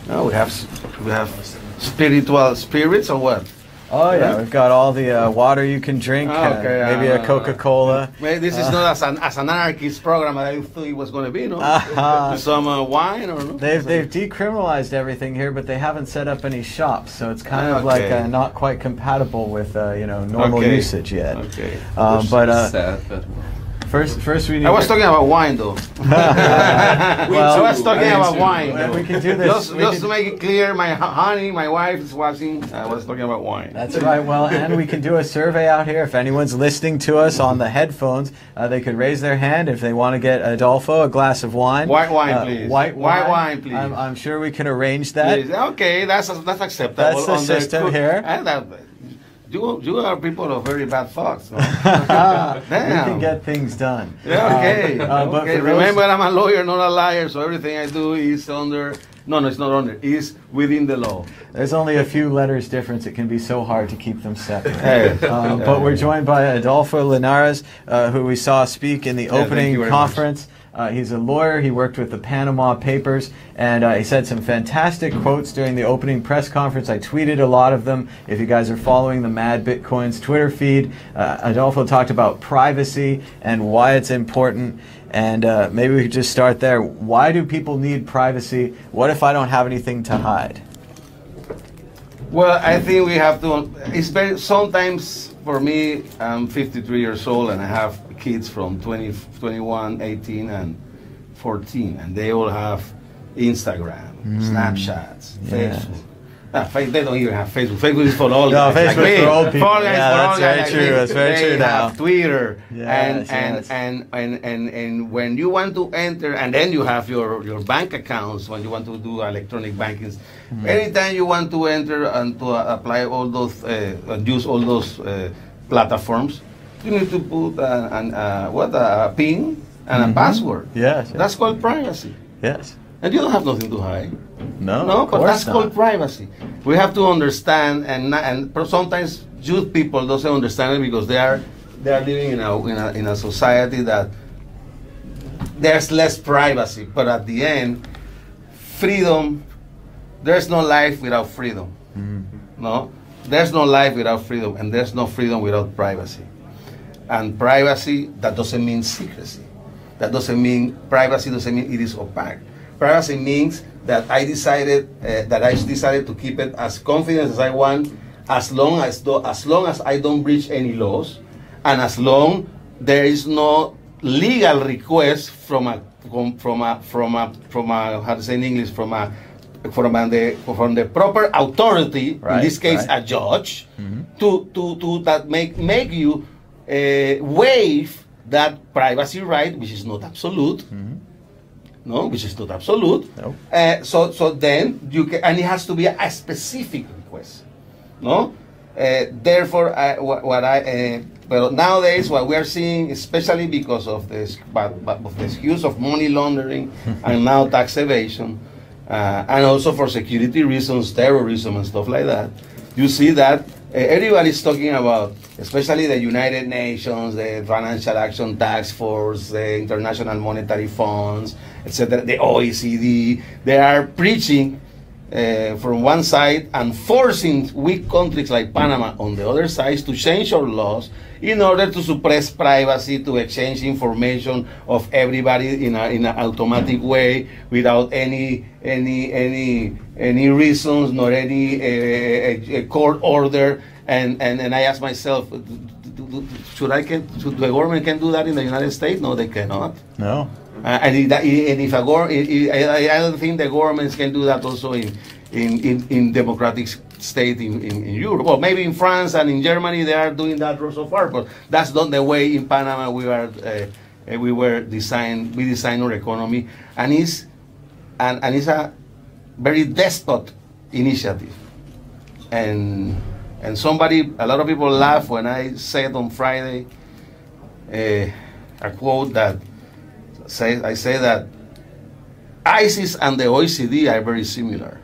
No, we have spiritual spirits or what? Oh yeah, we've got all the water you can drink. Maybe a Coca-Cola. Maybe this is not as an anarchist program I thought it was going to be. No, some wine or no? They've decriminalized everything here, but they haven't set up any shops, so it's kind of like not quite compatible with normal usage yet. Okay, but. First we need. I was talking about wine, though. I was talking about wine. We can do this. Just to make it clear, my honey, my wife is watching. I was talking about wine. That's right. Well, and we can do a survey out here. If anyone's listening to us on the headphones, they could raise their hand if they want to get Adolfo a glass of wine. White wine, please. White wine, please. I'm sure we can arrange that. Please. Okay, that's acceptable. That's the system here. You are people of very bad thoughts. No? We can get things done. Yeah, okay. But remember, I'm a lawyer, not a liar, so everything I do is under... No, it's not under. It's within the law. There's only a few letters difference. It can be so hard to keep them separate. But we're joined by Adolfo Linares, who we saw speak in the opening conference. He's a lawyer. He worked with the Panama Papers, and he said some fantastic quotes during the opening press conference. I tweeted a lot of them. If you guys are following the Mad Bitcoins Twitter feed, Adolfo talked about privacy and why it's important. And maybe we could just start there. Why do people need privacy? What if I don't have anything to hide? Well, I think we have to. It's very sometimes for me. I'm 53 years old, and I have kids from 20, 21, 18, and 14, and they all have Instagram, Snapchats, Facebook. They don't even have Facebook. Facebook is for all guys. No, Facebook like for old people. That's very true. That's very true now. Twitter, yes, and when you want to enter, and then you have your bank accounts when you want to do electronic banking. Anytime you want to enter and to apply all those, use all those platforms, you need to put a PIN and a password. Yes, that's called privacy. Yes. And you don't have nothing to hide. No, but that's called privacy. We have to understand, and sometimes youth people don't understand it because they are living in a society that there's less privacy. But at the end, freedom. There's no life without freedom. No, there's no life without freedom, and there's no freedom without privacy. And privacy, that doesn't mean secrecy. That doesn't mean privacy. Doesn't mean it is opaque. Privacy means that I decided to keep it as confident as I want, as long as I don't breach any laws, and as long there is no legal request from a how to say in English from the proper authority, in this case a judge, to that make you waive that privacy right, which is not absolute. No, which is not absolute. No. So then you can, and it has to be a specific request. No. Therefore, but nowadays what we are seeing, especially because of this, of the use of money laundering and now tax evasion, and also for security reasons, terrorism and stuff like that, you see that everybody's talking about, especially the United Nations, the Financial Action Task Force, the International Monetary Funds, etc., the OECD. They are preaching from one side and forcing weak countries like Panama on the other side to change our laws in order to suppress privacy, to exchange information of everybody in an automatic way without any reasons nor any court order. And I ask myself, should the government can do that in the United States? No, they cannot. No. And if I don't think the governments can do that also in democratic state in Europe. Well, maybe in France and in Germany they are doing that so far, but that's not the way in Panama we design our economy, and it's a very despot initiative. And a lot of people laugh when I said on Friday a quote that I say that ISIS and the OECD are very similar.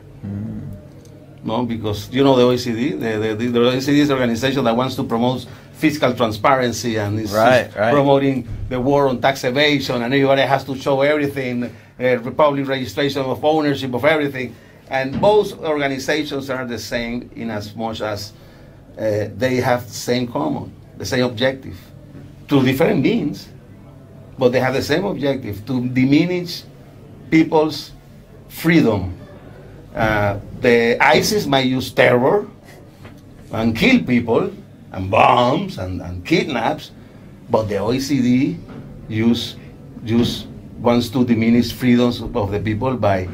No, because you know the OECD, the OECD is an organization that wants to promote fiscal transparency and is promoting the war on tax evasion, and everybody has to show everything, public registration of ownership of everything. And both organizations are the same in as much as they have the same the same objective, to different means, but they have the same objective, to diminish people's freedom. The ISIS might use terror and kill people and bombs and kidnaps, but the OECD wants to diminish freedoms of the people by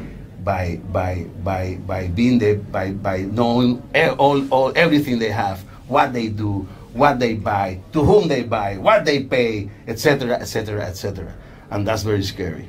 knowing everything they have, what they do, what they buy, to whom they buy, what they pay, etc., etc., etc. And that's very scary.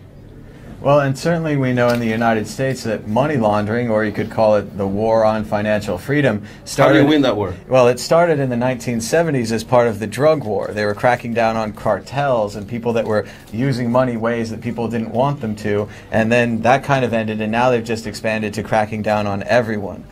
Well, and certainly we know in the United States that money laundering, or you could call it the war on financial freedom, started... How do you win that war? Well, it started in the 1970s as part of the drug war. They were cracking down on cartels and people that were using money ways that people didn't want them to, and then that kind of ended, and now they've just expanded to cracking down on everyone.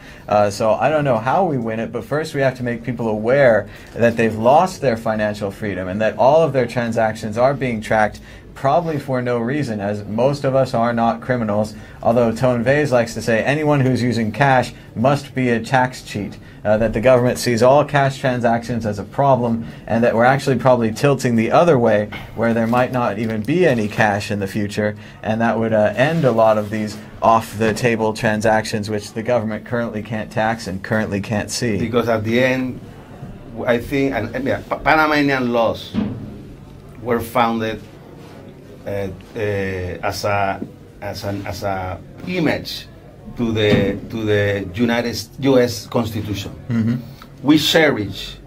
So I don't know how we win it, but first we have to make people aware that they've lost their financial freedom and that all of their transactions are being tracked, probably for no reason, as most of us are not criminals, although Tone Vase likes to say anyone who's using cash must be a tax cheat, that the government sees all cash transactions as a problem, and that we're actually probably tilting the other way, where there might not even be any cash in the future, and that would end a lot of these off-the-table transactions which the government currently can't tax and currently can't see. Because at the end, I think, Panamanian laws were founded as a image to the U.S. Constitution. Mm-hmm. We cherish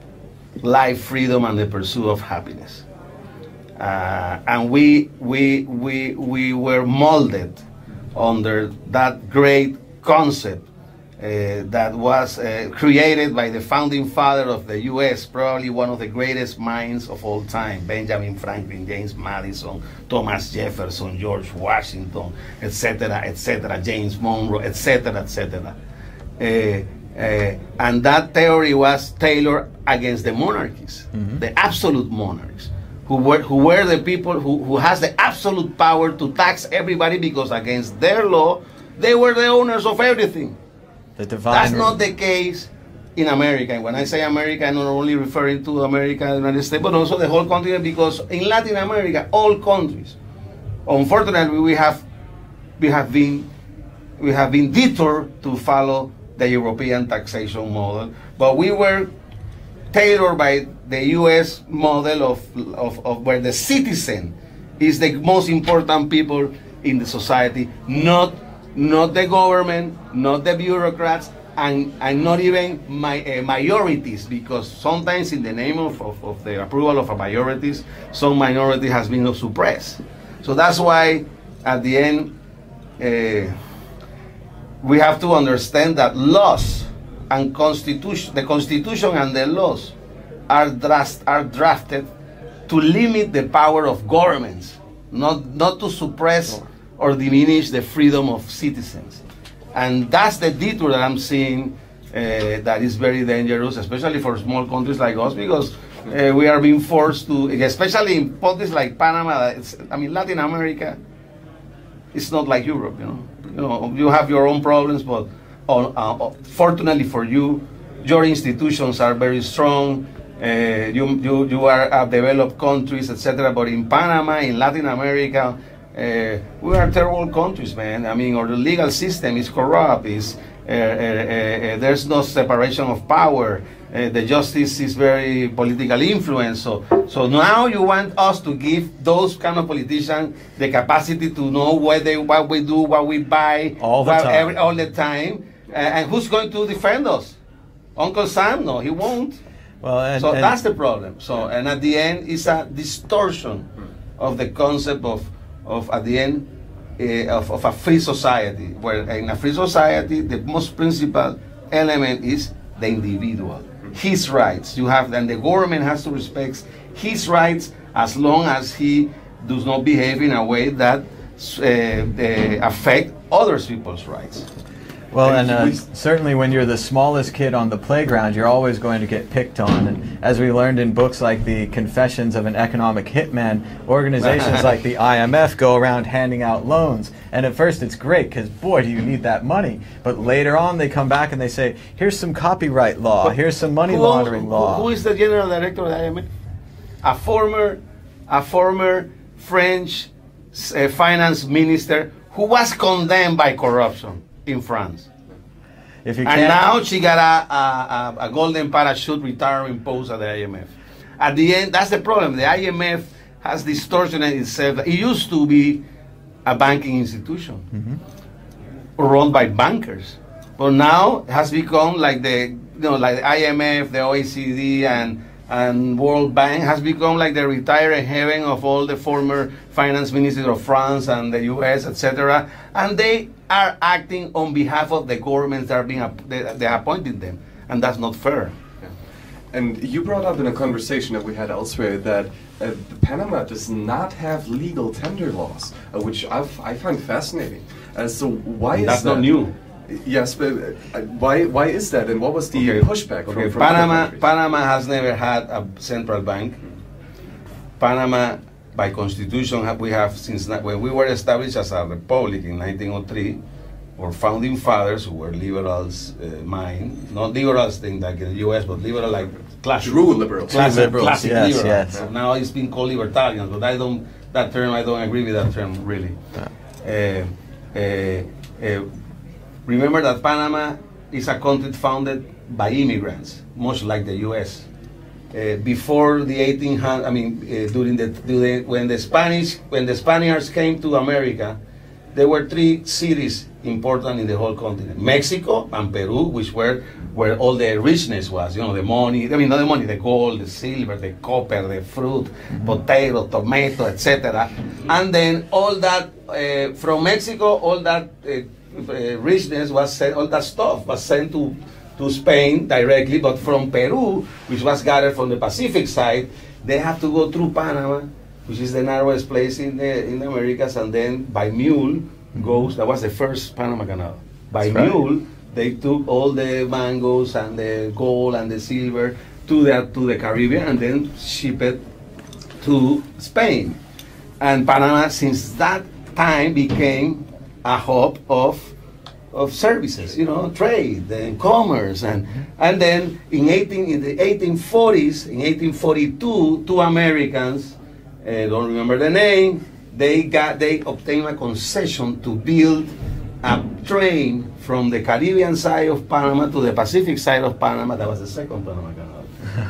life, freedom, and the pursuit of happiness, and we were molded under that great concept that was created by the founding father of the U.S., probably one of the greatest minds of all time, Benjamin Franklin, James Madison, Thomas Jefferson, George Washington, etc., etc., James Monroe, etc., etc. And that theory was tailored against the monarchies, mm-hmm. the absolute monarchs, who were the people who has the absolute power to tax everybody, because against their law, they were the owners of everything. That's not the case in America. And when I say America, I'm not only referring to America, the United States, but also the whole continent, because in Latin America, all countries, unfortunately, we have been detoured to follow the European taxation model, but we were tailored by the U.S. model of where the citizen is the most important people in the society, not the government, not the bureaucrats, and not even majorities, because sometimes in the name of the approval of majorities, some minority has been suppressed. So that's why at the end we have to understand that laws and the Constitution and the laws are drafted to limit the power of governments, not to suppress or diminish the freedom of citizens. And that's the detour that I'm seeing that is very dangerous, especially for small countries like us, because we are being forced to, especially in countries like Panama, Latin America, it's not like Europe, you have your own problems, but fortunately for you, your institutions are very strong, you are developed countries, etc. But in Panama, in Latin America, we are terrible countries, man. Or the legal system is corrupt. There's no separation of power. The justice is very political influence. So now you want us to give those kind of politicians the capacity to know what we do, what we buy, all the time. And who's going to defend us? Uncle Sam? No, he won't. Well, so that's the problem. And at the end, it's a distortion of the concept of at the end of a free society, where in a free society the most principal element is the individual, his rights. And the government has to respect his rights as long as he does not behave in a way that affect other people's rights. Well, and certainly when you're the smallest kid on the playground, you're always going to get picked on. And as we learned in books like The Confessions of an Economic Hitman, organizations like the IMF go around handing out loans. And at first it's great because, boy, do you need that money. But later on they come back and they say, here's some copyright law, here's some money laundering law. Who is the general director of the IMF? A former French finance minister who was condemned by corruption in France. If you and can't, now she got a golden parachute retirement post at the IMF. At the end, that's the problem. The IMF has distorted itself. It used to be a banking institution run by bankers, but now it has become like the IMF, the OECD, and World Bank has become like the retired heaven of all the former finance ministers of France and the US, etc. And they are acting on behalf of the governments that are being they appointed them, and that's not fair. Yeah. And you brought up in a conversation that we had elsewhere that Panama does not have legal tender laws, which I find fascinating. So why is that? That's not new. Yes, but why is that, and what was the pushback from Panama has never had a central bank. Panama, by constitution, we have since when we were established as a republic in 1903, our founding fathers, who were liberals, not liberals like in the U.S., but liberal like classic, true liberals, classic liberals. Yes. So now it's been called libertarians, but I don't agree with that term really. Remember that Panama is a country founded by immigrants, much like the U.S. Before the 1800s, when the Spaniards came to America, there were three cities important in the whole continent: Mexico and Peru, which were where all the richness was. The money. Not the money, the gold, the silver, the copper, the fruit, potato, tomato, etc. And then all that from Mexico, all that. Richness was sent, all that stuff was sent to Spain directly, but from Peru, which was gathered from the Pacific side, they have to go through Panama, which is the narrowest place in the Americas, and then by mule goes. That was the first Panama Canal. By mule, they took all the mangoes and the gold and the silver to the Caribbean, and then shipped it to Spain. And Panama, since that time, became a hub of services, trade and commerce, and then in the 1840s, in 1842, two Americans, don't remember the name, they obtained a concession to build a train from the Caribbean side of Panama to the Pacific side of Panama. That was the second Panama Canal.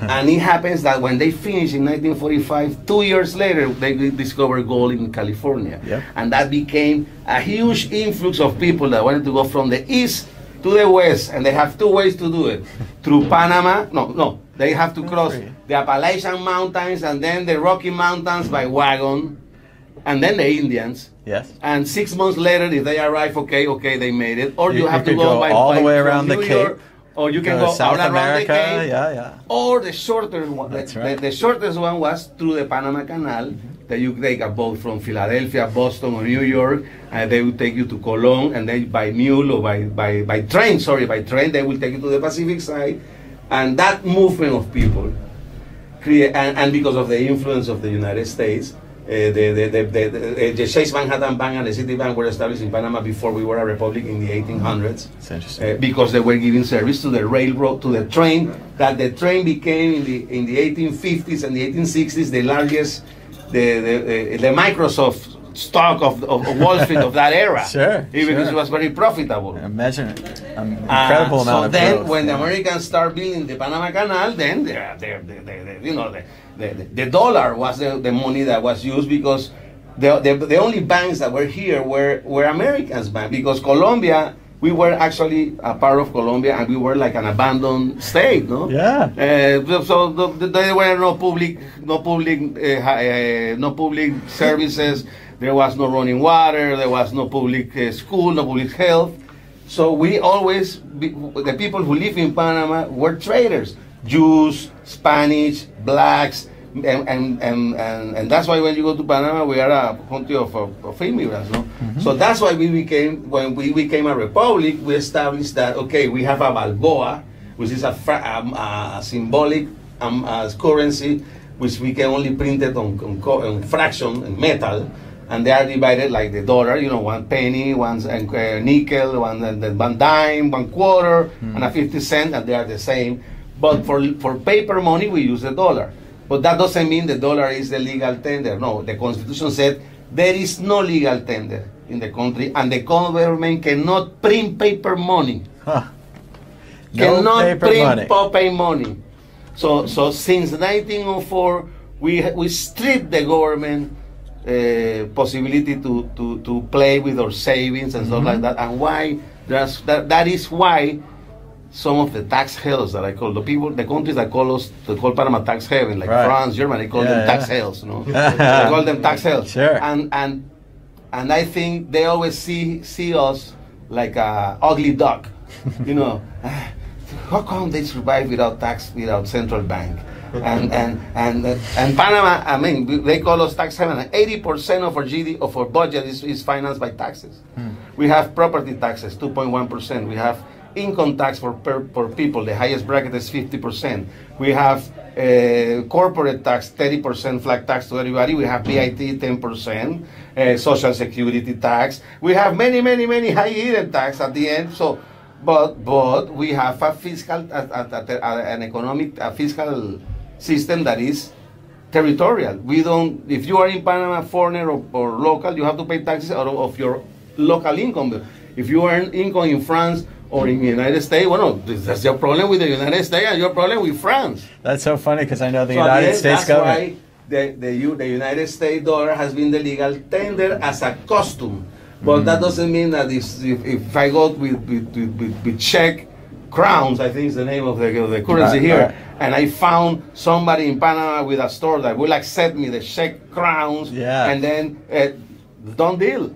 And it happens that when they finished in 1945, 2 years later, they discovered gold in California. Yep. And that became a huge influx of people that wanted to go from the east to the west. And they have two ways to do it. Through Panama, they have to cross the Appalachian Mountains and then the Rocky Mountains by wagon, and then the Indians. Yes. And 6 months later, if they arrive, okay, they made it. Or you have to go all the way around the Cape. Or you can go South all America, around the Cape, or the shorter one. That's right. The shortest one was through the Panama Canal. That you take a boat from Philadelphia, Boston, or New York, and they will take you to Cologne, and then by mule or by train, they will take you to the Pacific side. And that movement of people, and because of the influence of the United States, the Chase Manhattan Bank and the Citibank were established in Panama before we were a republic in the 1800s. That's interesting. Because they were giving service to the railroad, to the train. That the train became in the 1850s and the 1860s the largest, the Microsoft stock of Wall Street of that era. Because it was very profitable. Imagine incredible amount of growth. So then, when the Americans start building the Panama Canal, then the dollar was the money that was used, because the only banks that were here were Americans banks, because Colombia, we were actually a part of Colombia, and we were like an abandoned state, no? Yeah. So there were no public services. There was no running water. There was no public school, no public health. So we always, the people who live in Panama were traders. Jews, Spanish, blacks, and that's why when you go to Panama, we are a country of immigrants, no? So that's why when we became a republic, we established that, okay, we have a Balboa, which is a symbolic currency, which we can only print it on fraction, in metal, and they are divided like the dollar, you know, 1 penny, one nickel, one dime, 1 quarter, and a 50 cent, and they are the same. But for paper money, we use the dollar. But that doesn't mean the dollar is the legal tender. No, the Constitution said there is no legal tender in the country, and the government cannot print paper money. Huh. Cannot print paper money. So since 1904, we stripped the government possibility to play with our savings and stuff like that. And why? That is why some of the tax hells that I call the countries that call Panama tax haven, like France, Germany, call them tax hells. No, they call them tax hells. Sure. And I think they always see us like a ugly duck. You know, how come they survive without central bank? And Panama, I mean, they call us tax haven. 80% of our GDP, of our budget is financed by taxes. We have property taxes, 2.1%. We have income tax for people. The highest bracket is 50%. We have corporate tax, 30% flat tax to everybody. We have PIT, 10%. Social security tax. We have many high hidden tax at the end. So, but we have a fiscal, an economic, fiscal system that is territorial. We don't. If you are in Panama, foreigner or local, you have to pay taxes out of your local income. If you earn income in France or in the United States, well, no, that's your problem with the United States and your problem with France. That's so funny because I know the United States government. That's why the United States dollar has been the legal tender as a custom. But that doesn't mean that if I go with Czech crowns, I think is the name of the currency here, and I found somebody in Panama with a store that will accept me the Czech crowns, and then done deal.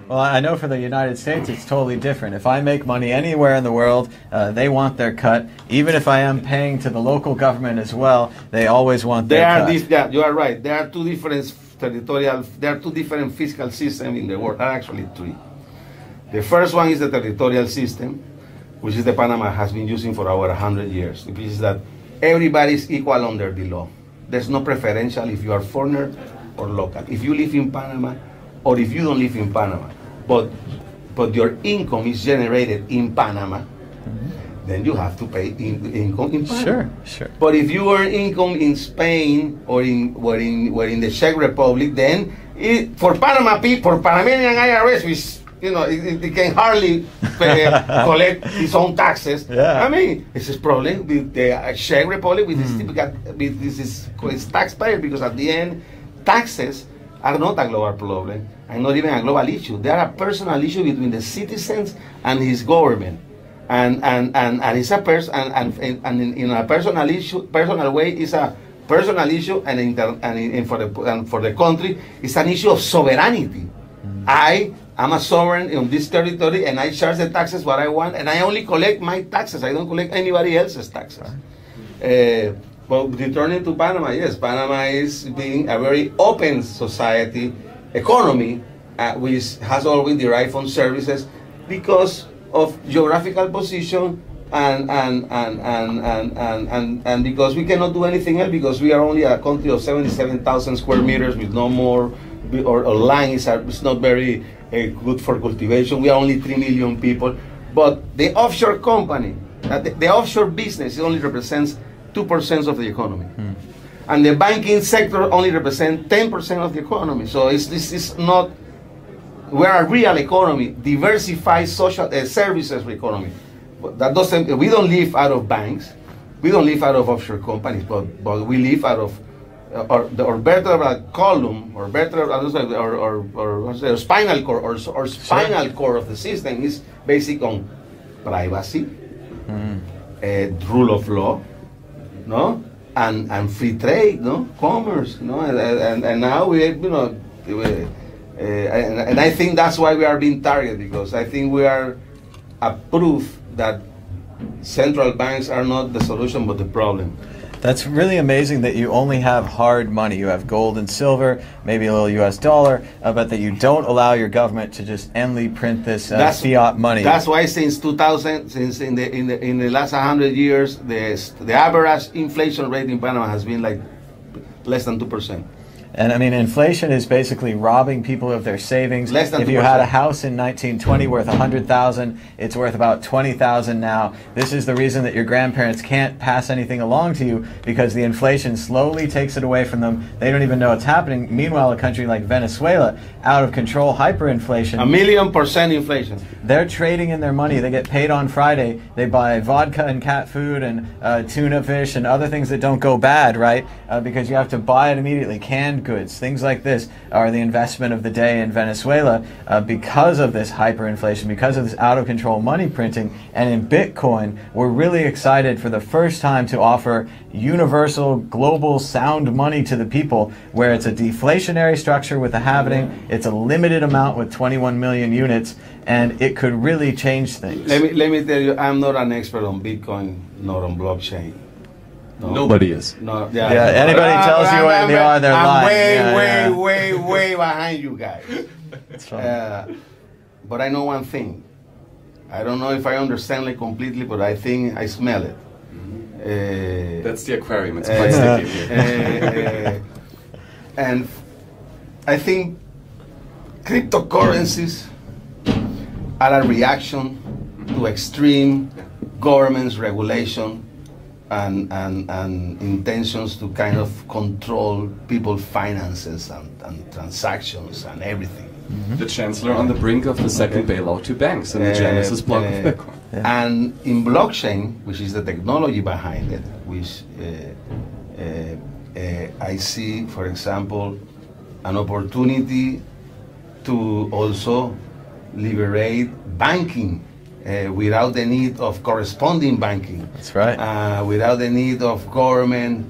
Well, I know for the United States it's totally different. If I make money anywhere in the world, they want their cut. Even if I am paying to the local government as well, they always want their cut. You are right. There are two different there are two different fiscal systems in the world. Actually, three. The first one is the territorial system, which is the Panama has been using for over 100 years. Which is that everybody is equal under the law. There's no preferential if you are foreigner or local. If you live in Panama or if you don't live in Panama, but your income is generated in Panama, then you have to pay income in Panama. Sure. But if you earn income in Spain or in the Czech Republic, then for Panama people, for Panamanian IRS, which it can hardly collect its own taxes. I mean, it's a problem with the Czech Republic with this taxpayer, because at the end, taxes are not a global problem and not even a global issue. They are a personal issue between the citizens and his government. And it's a in a personal way, it's a personal issue, and for the country, it's an issue of sovereignty. I am a sovereign on this territory, and I charge the taxes what I want, and I only collect my taxes. I don't collect anybody else's taxes. But returning to Panama, yes, Panama is being a very open society economy, which has always derived from services because of geographical position and because we cannot do anything else, because we are only a country of 77,000 square meters with no more, or land is not very good for cultivation. We are only 3 million people, but the offshore company, the offshore business only represents 2% of the economy. And the banking sector only represents 10% of the economy. So this is not, we're a real economy, diversified social services economy. But that doesn't, we don't live out of banks, we don't live out of offshore companies, but we live out of or vertebral column, or spinal cord, or spinal cord of the system is basic on privacy, rule of law, no, and free trade, no, commerce, no, and now we, and I think that's why we are being targeted, because I think we are a proof that central banks are not the solution but the problem. That's really amazing that you only have hard money. You have gold and silver, maybe a little US dollar, but that you don't allow your government to just endlessly print this fiat money. That's why since 2000, since in the last 100 years, the average inflation rate in Panama has been like less than 2%. And I mean, inflation is basically robbing people of their savings. Less than if you had a house in 1920 worth $100,000, it's worth about $20,000 now. This is the reason that your grandparents can't pass anything along to you, because the inflation slowly takes it away from them. They don't even know it's happening. Meanwhile, a country like Venezuela, out of control, hyperinflation. 1,000,000% inflation. They're trading in their money. They get paid on Friday. They buy vodka and cat food and tuna fish and other things that don't go bad, right? Because you have to buy it immediately. Canned goods, things like this are the investment of the day in Venezuela because of this hyperinflation, because of this out-of-control money printing. And in Bitcoin, we're really excited for the first time to offer universal, global, sound money to the people, where it's a deflationary structure with the halving. It's a limited amount with 21 million units, and it could really change things. Let me tell you, I'm not an expert on Bitcoin, nor on blockchain. No. Nobody is. No, anybody tells you what they are, they're lying. I'm way behind you guys. That's fine. But I know one thing. I don't know if I understand it completely, but I think I smell it. That's the aquarium. It's quite sticky here. And I think cryptocurrencies are a reaction to extreme government's regulation and intentions to kind of control people's finances and transactions and everything. Mm-hmm. The chancellor on the brink of the second bailout to banks in the Genesis block of Bitcoin. And in blockchain, which is the technology behind it, which I see, for example, an opportunity to also liberate banking without the need of corresponding banking. That's right. Without the need of government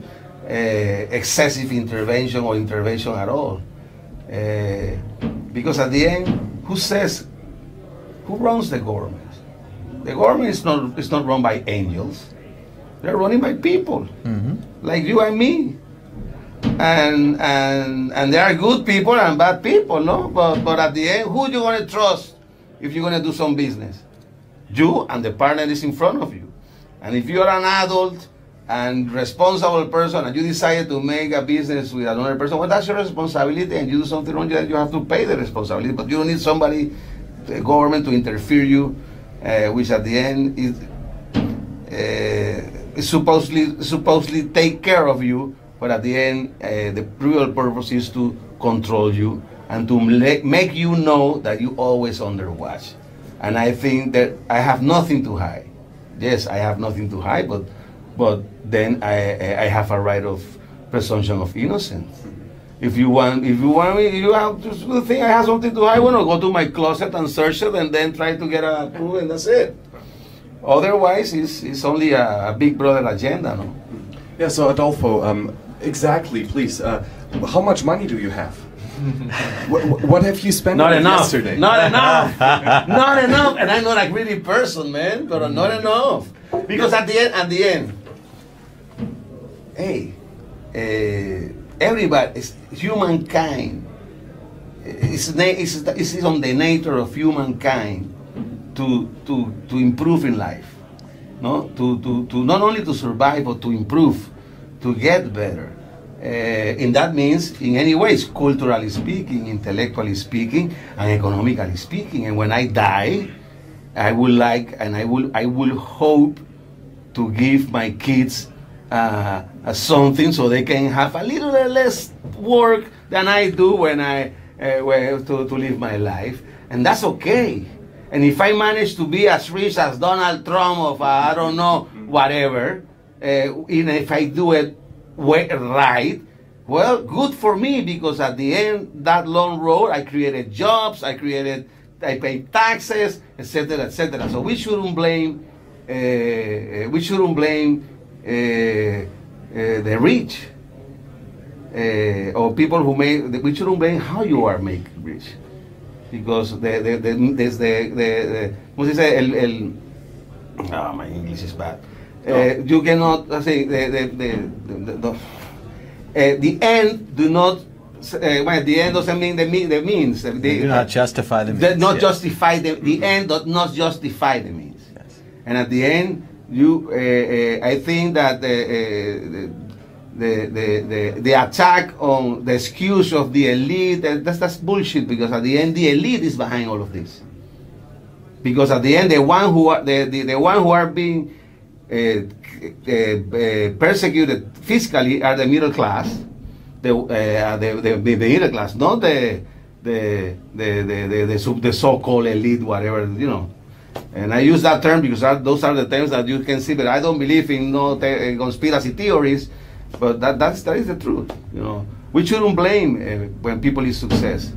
excessive intervention or intervention at all. Because at the end, who runs the government? The government is not run by angels. They're running by people, like you and me. And there are good people and bad people, no? But at the end, who you going to trust if you're going to do some business? You and the partner is in front of you. And if you're an adult and responsible person and you decide to make a business with another person, well, that's your responsibility, and you do something wrong, you have to pay the responsibility. But you don't need somebody, the government, to interfere you, which at the end is supposedly take care of you, but at the end, the real purpose is to control you and to make you know that you're always under watch. And I think that I have nothing to hide. Yes, I have nothing to hide, but then I have a right of presumption of innocence. If you want me, you have to think I have something to hide. Well, go to my closet and search it, and then try to get a proof, and that's it. Otherwise, it's only a Big Brother agenda, no? Yeah. So Adolfo, exactly, please. How much money do you have? What have you spent not enough. Yesterday? Not enough. Not enough. And I'm not a greedy person, man, but not enough. Because at the end, hey, everybody, humankind, it's on the nature of humankind to improve in life, no? To not only to survive, but to improve, to get better. And that means in any ways, culturally speaking, intellectually speaking, and economically speaking. And when I die, I will hope to give my kids something so they can have a little less work than I do when to live my life, and that's okay. And if I manage to be as rich as Donald Trump of I don't know whatever, even if I do it right, well, good for me, because at the end, that long road, I created jobs, I paid taxes, etc., etc. So we shouldn't blame the rich or people who make. We shouldn't blame how you are made rich, because there's my English is bad. You cannot say the end do not. The end doesn't mean the means. They do not justify the means. Not justify the end does not justify the means. Yes. And at the end, I think that the attack on the excuse of the elite, that's bullshit, because at the end the elite is behind all of this. Because at the end the one who are the one who are being persecuted fiscally are the middle class, the middle class, not the so-called elite, whatever, you know. And I use that term because those are the terms that you can see. But I don't believe in conspiracy theories. But that is the truth. You know, we shouldn't blame when people is success.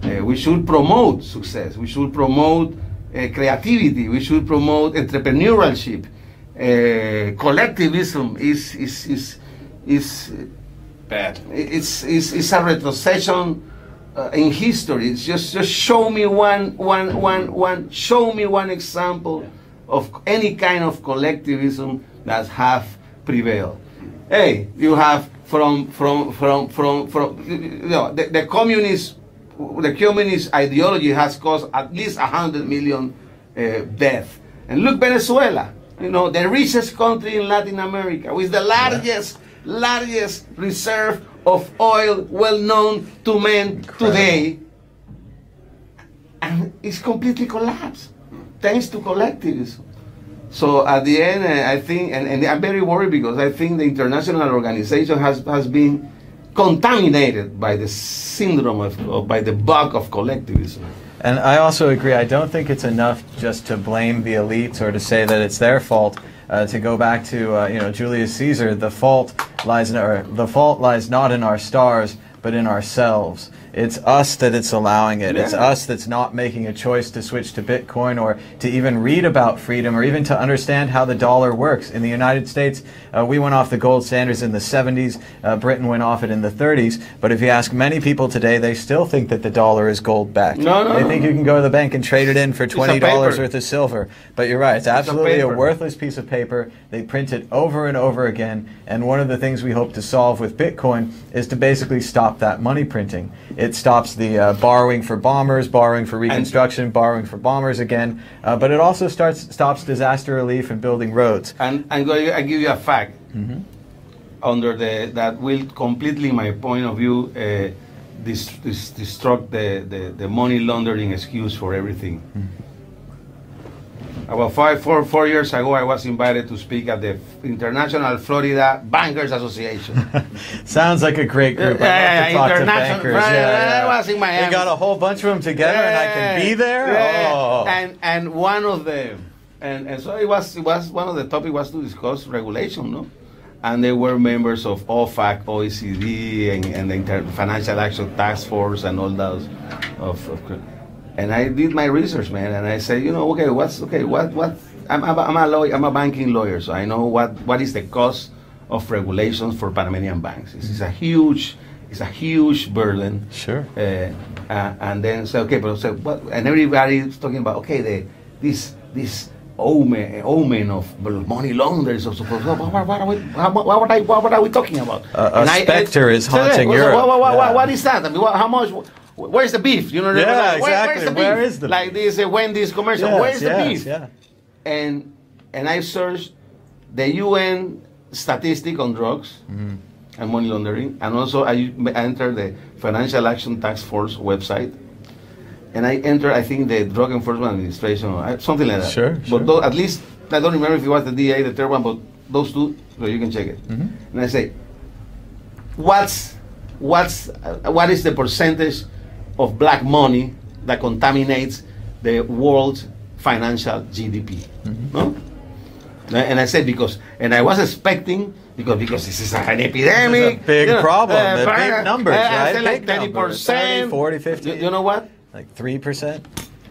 We should promote success. We should promote creativity. We should promote entrepreneurship. Collectivism is bad. It's a retrocession in history. It's just show me one example of any kind of collectivism that have prevailed. Hey, you have from you know, the communist ideology has caused at least 100 million deaths. And look, Venezuela, you know, the richest country in Latin America with the largest reserve of oil, well known to men today, and it's completely collapsed thanks to collectivism. So at the end, I think, and I'm very worried because I think the international organization has been contaminated by the syndrome by the bug of collectivism. And I also agree. I don't think it's enough just to blame the elites or to say that it's their fault. To go back to you know, Julius Caesar, the fault lies not in our stars, but in ourselves. It's us that it's allowing it. Yeah. It's us that's not making a choice to switch to Bitcoin or to even read about freedom or even to understand how the dollar works. In the United States, we went off the gold standards in the 70s. Britain went off it in the 30s. But if you ask many people today, they still think that the dollar is gold backed. They think you can go to the bank and trade it in for $20 worth of silver. But you're right. It's absolutely a worthless piece of paper. They print it over and over again. And one of the things we hope to solve with Bitcoin is to basically stop that money printing. It stops the borrowing for bombers, borrowing for reconstruction, borrowing for bombers again, but it also stops disaster relief and building roads. And I give you a fact that will completely, in my point of view, destruct the money laundering excuse for everything. About 4 years ago, I was invited to speak at the International Florida Bankers Association. Sounds like a great group. I love to talk to bankers. I was in Miami. You got a whole bunch of them together, and I can be there. Oh. And one of them, and so it was one of the topics was to discuss regulation, no? And they were members of OFAC, OECD, and the Financial Action Task Force, and all those And I did my research, man, and I said, you know, what? I'm a lawyer. I'm a banking lawyer, so I know what is the cost of regulations for Panamanian banks. It's a huge burden. Sure. And then say, okay, but so what? And everybody is talking about, okay, this omen of money launderers. What are we talking about? A specter is haunting Europe. What is that? I mean, how much? Where's the beef? You know, yeah, exactly. Where is the beef? Like this Wendy's commercial. Where's the beef? Yeah. And I searched the UN statistic on drugs and money laundering, and also I entered the Financial Action Task Force website, and I entered, I think, the Drug Enforcement Administration, something like that. Sure. But at least I don't remember if it was the DA, the third one, but those two, so you can check it. And I say, what is the percentage of black money that contaminates the world's financial GDP? No? And I said and I was expecting, because this is an epidemic. It's a big problem. Big numbers, right? Like 30%. 40, 50. You know what? Like 3%.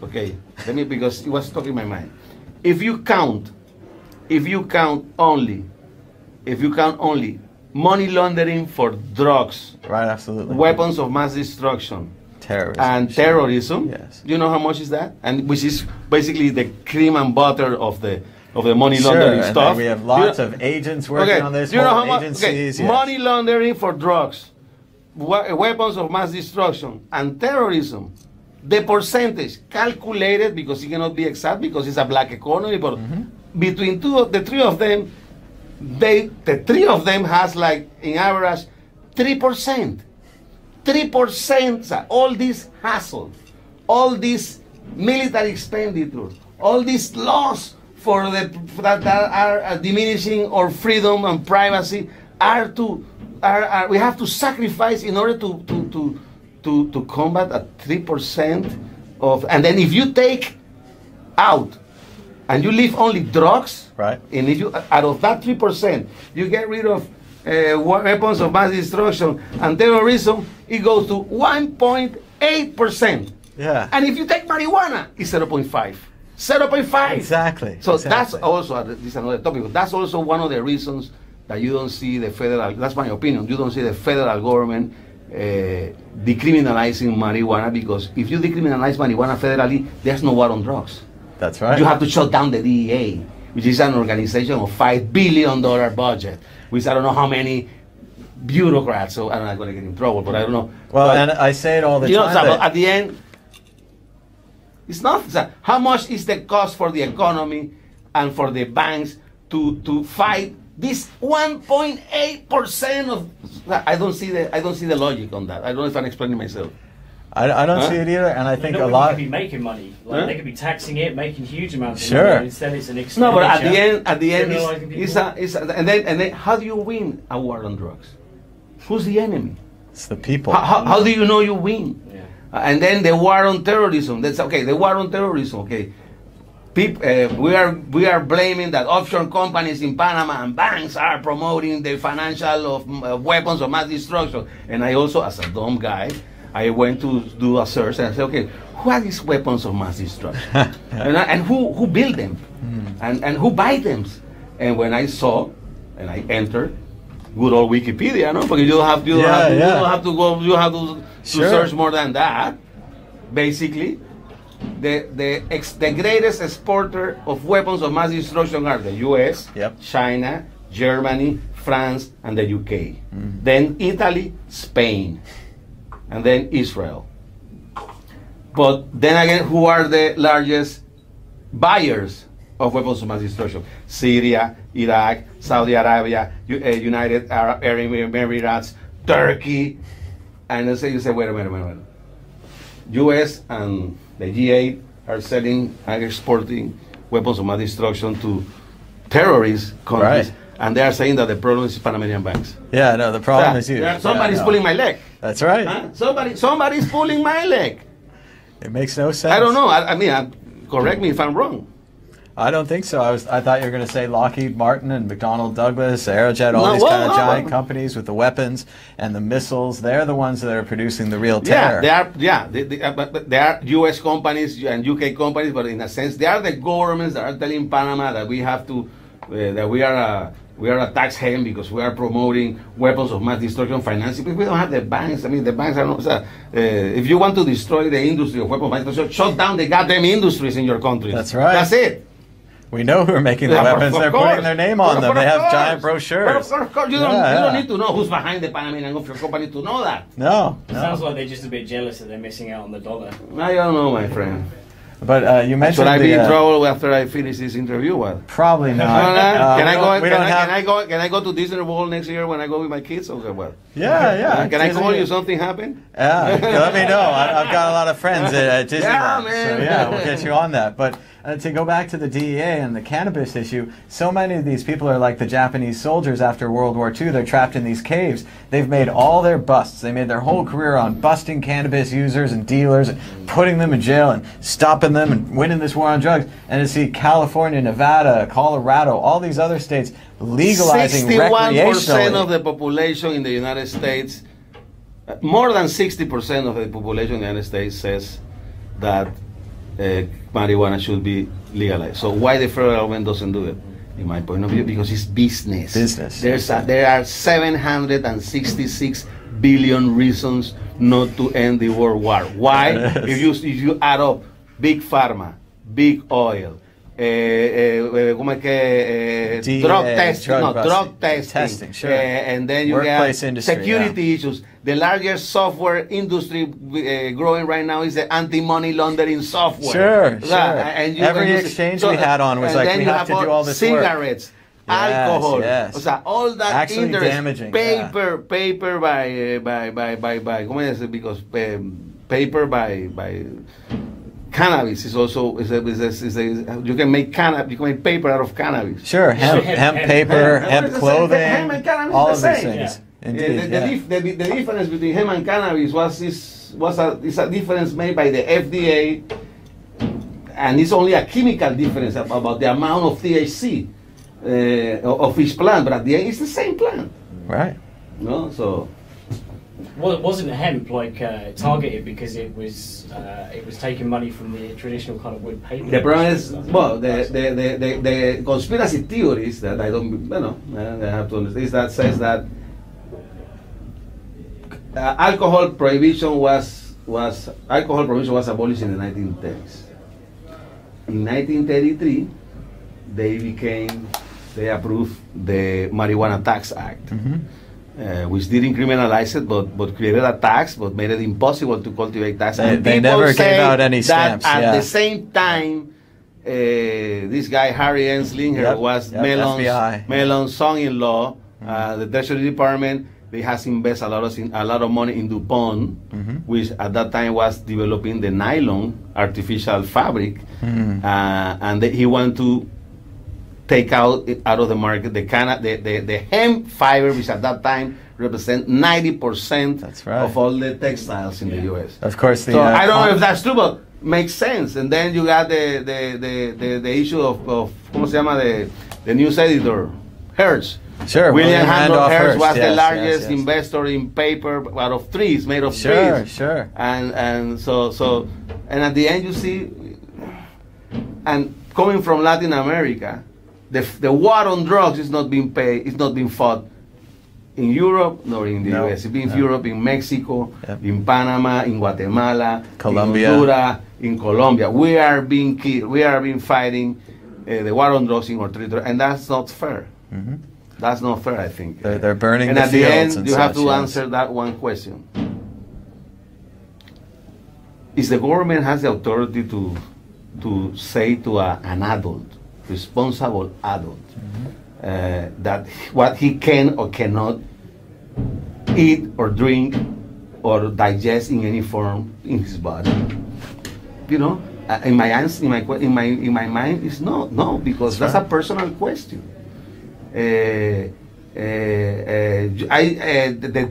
Okay, because it was stuck in my mind. If you count only money laundering for drugs, right? Absolutely. Weapons of mass destruction, terrorism. Yes. You know how much is that? And which is basically the cream and butter of the money laundering stuff. And we have lots of agents working on this. You know how much? Agencies, yes. Money laundering for drugs, weapons of mass destruction, and terrorism. The percentage calculated, because it cannot be exact because it's a black economy, but between the three of them, the three of them has like in average 3%. 3%. All this hassle, all this military expenditure, all these laws for that are diminishing our freedom and privacy we have to sacrifice in order to combat at 3% of, and then if you take out and you leave only drugs, right? And if you out of that 3%, you get rid of weapons of mass destruction and terrorism, it goes to 1.8%. Yeah. And if you take marijuana, it's 0.5. 0.5. Exactly. So exactly. that's also this is another topic. But that's also one of the reasons that you don't see the federal. That's my opinion. You don't see the federal government decriminalizing marijuana, because if you decriminalize marijuana federally, there's no war on drugs. That's right. You have to shut down the DEA, which is an organization of $5 billion budget, which I don't know how many bureaucrats. So I'm not going to get in trouble, but I don't know. Well, but, and I say it all the time. So at the end, it's not. How much is the cost for the economy and for the banks to fight this 1.8% of? I don't see the logic on that. I don't know if I'm explaining myself. I don't see it either, and I think a lot. They could be making money. Like they could be taxing it, making huge amounts of Sure. money. Instead, it's an expenditure. No, but at the end, and then how do you win a war on drugs? Who's the enemy? It's the people. How do you know you win? Yeah. And then the war on terrorism. That's okay. The war on terrorism. Okay. We are blaming that offshore companies in Panama and banks are promoting the financial of weapons of mass destruction. And I also, as a dumb guy, I went to do a search and I said, okay, who are these weapons of mass destruction? and who build them? And who buy them? And when I saw, and I entered, good old Wikipedia, no? Because you don't have to search more than that. Basically, the greatest exporter of weapons of mass destruction are the U.S., China, Germany, France, and the UK. Then Italy, Spain, and then Israel. But then again, who are the largest buyers of weapons of mass destruction? Syria, Iraq, Saudi Arabia, United Arab Emirates, Turkey. And you say, wait a minute. U.S. and the G8 are selling and exporting weapons of mass destruction to terrorist countries. Right. And they are saying that the problem is Panamanian banks. Yeah, no, the problem is you. Somebody's pulling my leg. That's right. Huh? Somebody's pulling my leg. It makes no sense. I don't know. I mean, correct me if I'm wrong. I don't think so. I thought you were going to say Lockheed Martin and McDonnell Douglas, Aerojet, all these kind of giant companies with the weapons and the missiles. They're the ones that are producing the real terror. They are U.S. companies and UK companies, but in a sense, they are the governments that are telling Panama that we have to, that we are a tax haven because we are promoting weapons of mass destruction financing. But we don't have the banks. I mean, the banks are not. If you want to destroy the industry of weapons of mass destruction, shut down the goddamn industries in your country. That's right. That's it. We know who are making the weapons. They're putting their name on them. They have giant brochures. But of course, you don't need to know who's behind the Panamanian offshore company to know that. No. It sounds like they're just a bit jealous that they're missing out on the dollar. I don't know, my friend. But you mentioned. Should I be in trouble after I finish this interview? What? Probably not. Can I go to Disney World next year when I go with my kids? Or what? Yeah. Can I call you if something happened? Yeah, let me know. I've got a lot of friends at Disneyland. Yeah, man. So yeah, we'll get you on that. But to go back to the DEA and the cannabis issue, so many of these people are like the Japanese soldiers after World War II. They're trapped in these caves. They've made all their busts. They made their whole career on busting cannabis users and dealers and putting them in jail and stopping them and winning this war on drugs. And to see California, Nevada, Colorado, all these other states legalizing recreationally. 61% of the population in the United States, more than 60% of the population in the United States says that marijuana should be legalized. So why the federal government doesn't do it? In my point of view, because it's business. There are 766 billion reasons not to end the world war. Why? if you add up big pharma, big oil, drug testing, sure. And then you workplace get industry, security issues. The largest software industry growing right now is the anti-money laundering software. Sure. And every exchange we had on was like, we have to do all this cigarettes. work. alcohol. Yes. O sea, all that Actually interest, damaging, paper by ¿cómo es? Because paper by cannabis is also you can make paper out of cannabis. Sure, hemp paper, hemp clothing, hemp and cannabis all is of the these same. things. Yeah. Indeed, The difference between hemp and cannabis is a difference made by the FDA, and it's only a chemical difference about the amount of THC of each plant, but at the end it's the same plant. Right. No, so. Well, it wasn't hemp targeted because it was taking money from the traditional kind of wood paper. The problem is, well, the conspiracy theories that I have to understand is that says that alcohol prohibition was abolished in the 1930s. In 1933, they approved the Marijuana Tax Act. Mm-hmm. Which didn't criminalize it, but created a tax, but made it impossible to cultivate tax. They never gave out any stamps. At the same time, this guy Harry Anslinger was Mellon's son-in-law. The Treasury Department has invested a lot of money in DuPont, which at that time was developing the nylon artificial fabric, and he wanted to take out of the market the hemp fiber, which at that time represent 90% of all the textiles in the U.S. Of course, so I don't know if that's true, but makes sense. And then you got the issue of ¿cómo se llama? The news editor, Hearst. Sure, William Randolph Hearst was the largest investor in paper out of trees, made of trees. Sure. And so at the end you see, and coming from Latin America, the war on drugs is not being fought in Europe nor in the US. It's been in Europe, in Mexico, in Panama, in Guatemala, Colombia. in Honduras, in Colombia. We are being killed. We are being fighting the war on drugs in our territory, and that's not fair. Mm-hmm. That's not fair, I think. They're burning and the at fields the end, and you have such, to answer that one question. Is the government has the authority to say to an adult, responsible adult, that what he can or cannot eat or drink or digest in any form in his body? You know, in my mind is no, because that's a personal question. The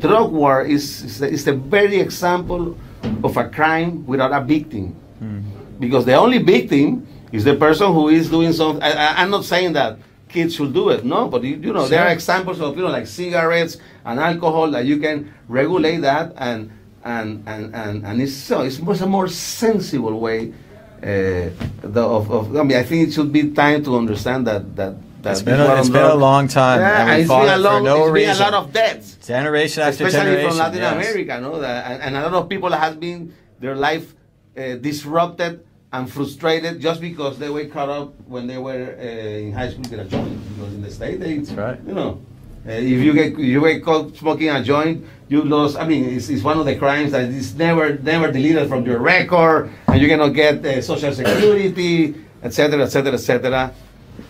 drug war is the very example of a crime without a victim, because the only victim is the person who is doing something. I'm not saying that kids should do it, no, but there are examples of like cigarettes and alcohol that you can regulate that, and it's a more sensible way I think it should be time to understand that it's been a long time, and we fought it for no reason. It's been a lot of deaths, generation after especially generation, from Latin America, no? And a lot of people have been their life disrupted and frustrated just because they were caught up when they were in high school with a joint. Because in the States, that's right. If you get caught smoking a joint, you lost. I mean, it's one of the crimes that is never deleted from your record, and you cannot get Social Security, etc., etc., etc.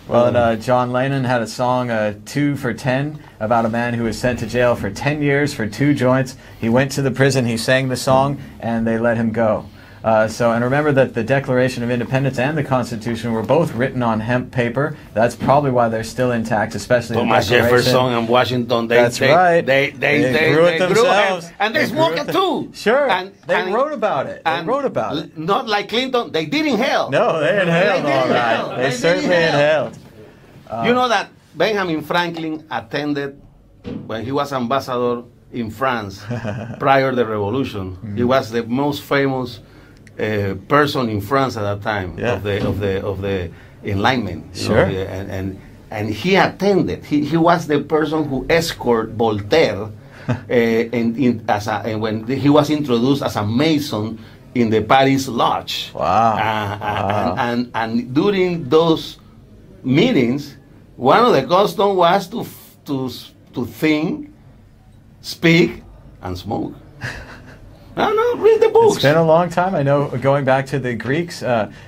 Well, John Lennon had a song, 2 for 10, about a man who was sent to jail for 10 years for 2 joints. He went to the prison, he sang the song, and they let him go. And remember that the Declaration of Independence and the Constitution were both written on hemp paper. That's probably why they're still intact, especially Thomas Jefferson and Washington. They grew it themselves. And they smoked it too. Sure. They wrote about it. Not like Clinton. They did inhale. No, they inhaled all right. They certainly inhaled. You know that Benjamin Franklin attended when he was ambassador in France prior to the revolution. He was the most famous person in France at that time of the Enlightenment. Sure. And he attended. He was the person who escorted Voltaire, and when he was introduced as a Mason in the Paris Lodge. Wow. And during those meetings, one of the customs was to think, speak, and smoke. No, read the books. It's been a long time. I know, going back to the Greeks,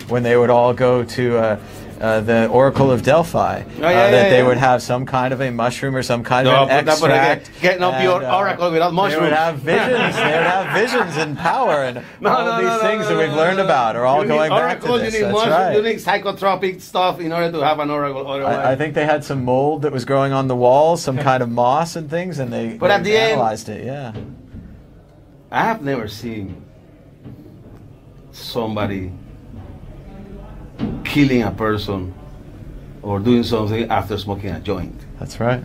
when they would all go to the Oracle of Delphi, that they would have some kind of a mushroom or some kind of an extract. Get no pure oracle without mushrooms. They would have visions. They would have visions and power, and all of these things that we've learned about are all going back to this. You need mushrooms, you need psychotropic stuff in order to have an oracle. I think they had some mold that was growing on the walls, some kind of moss and things, and they analyzed it. Yeah. I have never seen somebody killing a person or doing something after smoking a joint. That's right.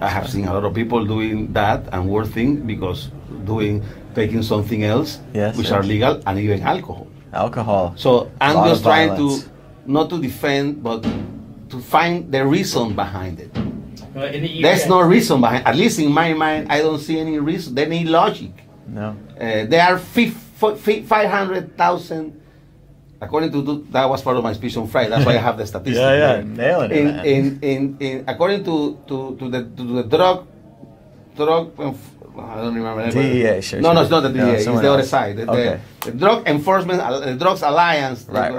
I have seen a lot of people doing that and worse thing because taking something else, which are legal, and even alcohol. Alcohol. So I'm just trying to, not to defend, but to find the reason behind it. There's no reason behind. At least in my mind, I don't see any reason, any logic. No. There are 500,000. According to that was part of my speech on Friday. That's why I have the statistics. Nailing it. According to the drug. I don't remember. DEA, sure. No, it's not the DEA. It's the other side. Okay. The Drug Enforcement, the Drugs Alliance. Right.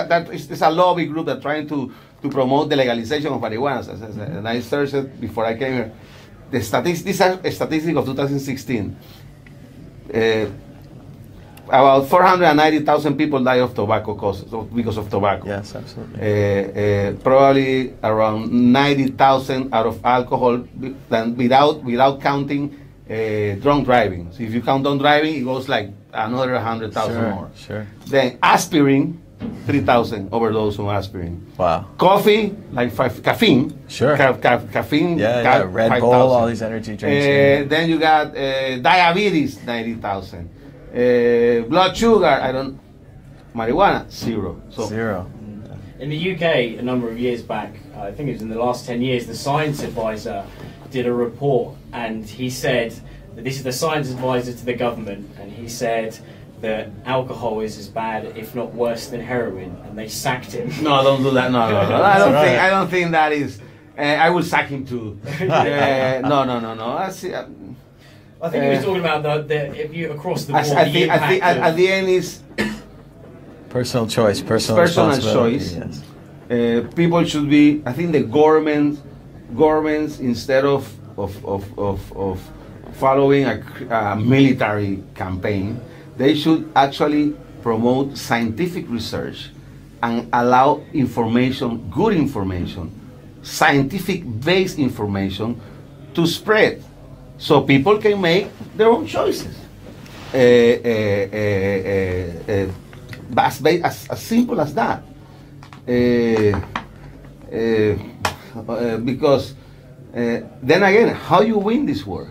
That is a lobby group that's trying to promote the legalization of marijuana. And I searched it before I came here. The statistics. These are a statistic of 2016. About 490,000 people die of tobacco because of tobacco. Yes, absolutely. Probably around 90,000 out of alcohol, without counting drunk driving. So if you count drunk driving, it goes like another 100,000 more. Sure. Then aspirin, 3,000 overdose on aspirin. Wow. Coffee, like caffeine. Sure. Caffeine. Red 5, Bull, all these energy drinks. Then you got diabetes, 90,000. Blood sugar, marijuana, 0. So zero. In the UK, a number of years back, I think it was in the last 10 years, the science advisor did a report, and he said that this is the science advisor to the government, and he said that alcohol is as bad, if not worse, than heroin, and they sacked him. No, don't do that. No. I don't think that is. I will sack him too. No. I think he was talking about if you across the board. I think at the end is personal choice, personal choice. Yes. People should be. I think the governments instead of following a military campaign, they should actually promote scientific research and allow information, good information, scientific-based information to spread. So people can make their own choices. As simple as that. Because then again, how you win this war?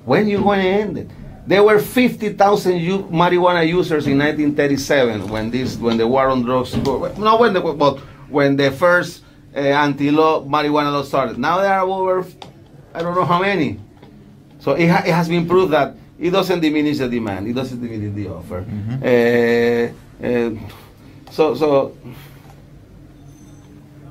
When you going to end it? There were 50,000 marijuana users in 1937 when the war on drugs. When the first anti-law marijuana law started. Now there are over, I don't know how many. So it has been proved that it doesn't diminish the demand, it doesn't diminish the offer.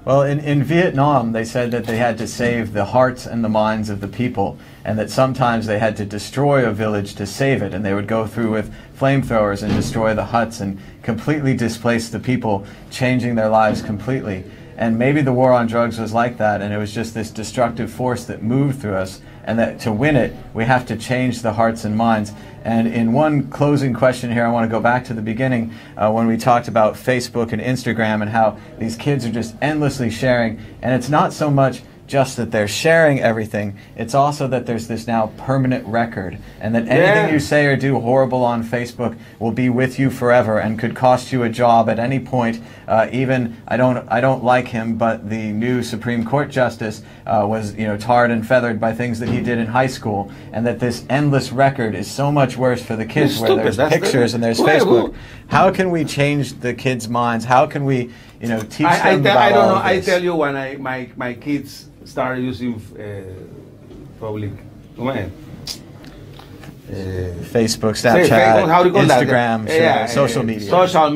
Well, in Vietnam, they said that they had to save the hearts and the minds of the people, and that sometimes they had to destroy a village to save it, and they would go through with flamethrowers and destroy the huts and completely displace the people, changing their lives completely. And maybe the war on drugs was like that, and it was just this destructive force that moved through us, and that to win it, we have to change the hearts and minds. And in one closing question here, I want to go back to the beginning when we talked about Facebook and Instagram and how these kids are just endlessly sharing. And it's not so much just that they're sharing everything, it's also that there's this now permanent record, and that anything you say or do horrible on Facebook will be with you forever and could cost you a job at any point. Even I don't like him, but the new Supreme Court justice was tarred and feathered by things that he did in high school, and that this endless record is so much worse for the kids, where there's pictures and there's Facebook. How can we change the kids' minds? How can we teach them about all of this? I don't know. I tell you, when my kids started using public Facebook, Snapchat, Instagram, social media. Social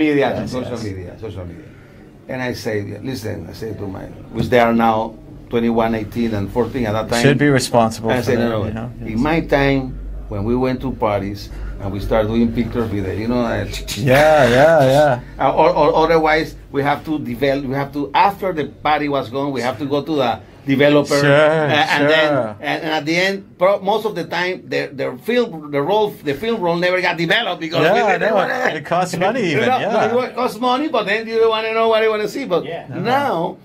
media. And I say, listen, to which they are now 21, 18, and 14 at that time. Should be responsible. And I say, no. In my time, when we went to parties and we started doing pictures with it, you know. Yeah. Or otherwise, we have to develop. We have to, after the party was gone, we have to go to the developer, and then and at the end, most of the time, the film roll never got developed because it costs money. Even, it costs money, but then you don't want to know what you want to see. But now,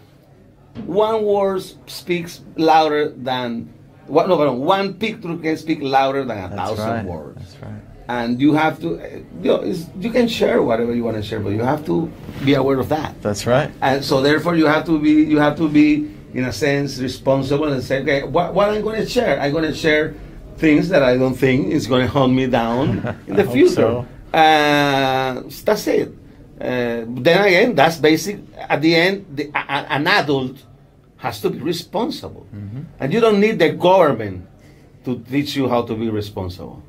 one word speaks louder than one picture can speak louder than 1,000 words. That's right. And you have to, you can share whatever you want to share, but you have to be aware of that. That's right. And so therefore, you have to be, in a sense, responsible and say, okay, what I'm going to share? I'm going to share things that I don't think is going to hunt me down in the future. So. That's it. Then again, that's basic. At the end, an adult has to be responsible, and you don't need the government to teach you how to be responsible.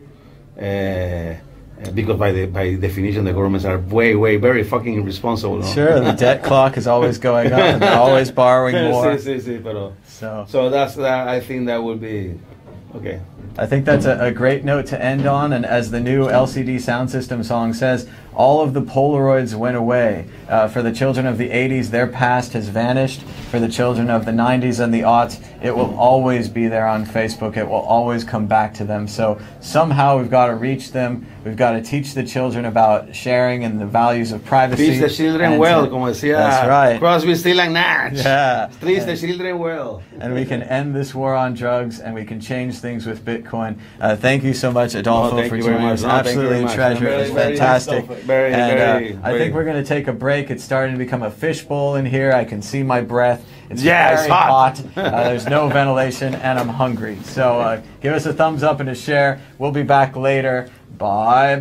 Because by definition, the governments are very fucking irresponsible. No? Sure, the debt clock is always going up, and they're always borrowing more. So that's I think that would be okay. I think that's a great note to end on, and as the new LCD Sound System song says, all of the Polaroids went away. For the children of the 80s, their past has vanished. For the children of the 90s and the aughts, it will always be there on Facebook. It will always come back to them. So somehow we've got to reach them. We've got to teach the children about sharing and the values of privacy. Teach the children well, como decía that's right. Crosby, Still and Nash. Yeah. Teach the children well. And we can end this war on drugs, and we can change things with Bitcoin. Thank you so much, Adolfo, for joining us. Absolutely a treasure. It was fantastic. I think we're going to take a break. It's starting to become a fishbowl in here. I can see my breath. It's very hot. There's no ventilation, and I'm hungry. So give us a thumbs up and a share. We'll be back later. Bye-bye.